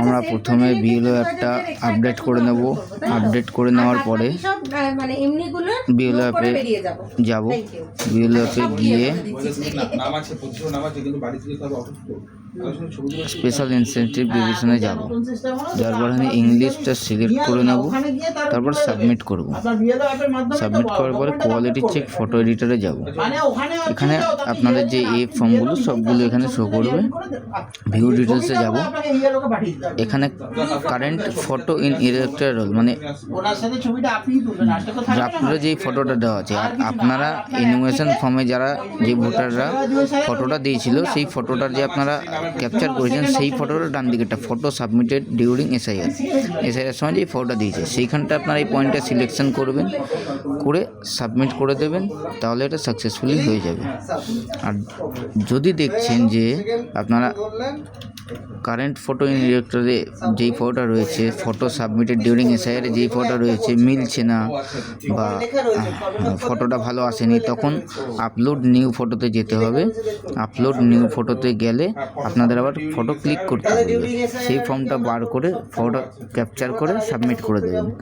আমরা প্রথমে বিএলও অ্যাপটা আপডেট করে নেব। আপডেট করে নেওয়ার পরে বিএলও অ্যাপে যাব। বিএলও অ্যাপে গিয়ে স্পেশাল ইনসেনটিভ ডিভিশনে যাব। যার পর এখানে ইংলিশটা সিলেক্ট করে নেব, তারপর সাবমিট করব। সাবমিট করার পরে কোয়ালিটি চেক ফটো এডিটরে যাব। এখানে আপনাদের যে এই ফর্মগুলো সবগুলো এখানে শো করবে। ভিউ ডিটেলসে যাব। এখানে কারেন্ট ফটো ইন ইরেক্টর রোল, মানে ড্রাফটে যেই ফটোটা দেওয়া আছে, আর আপনারা এনুমেশন ফর্মে যারা যে ভোটাররা ফটোটা দিয়েছিল সেই ফটোটার যে আপনারা ক্যাপচার করেছেন সেই ফটোটা ডান দিকেরটা ফটো সাবমিটেড ডিউরিং এসআইআর সময় যে ফটোটা দিয়েছে সেইখানটা আপনারা এই পয়েন্টটা সিলেকশন করবেন, করে সাবমিট করে দেবেন, তাহলে এটা সাকসেসফুলি হয়ে যাবে। আর যদি দেখছেন যে আপনারা কারেন্ট ফটো ইন ডিরেক্টরে যেই ফটোটা রয়েছে, ফটো সাবমিটেড ডিউরিং এসআইআর যেই ফটোটা রয়েছে মিলছে না বা ফটোটা ভালো আসেনি, তখন আপলোড নিউ ফটোতে যেতে হবে। আপলোড নিউ ফটোতে গেলে আপনাদের আবার ফটো ক্লিক করতে হবে, সেই ফর্মটা বার করে ফটো ক্যাপচার করে সাবমিট করে দেবেন।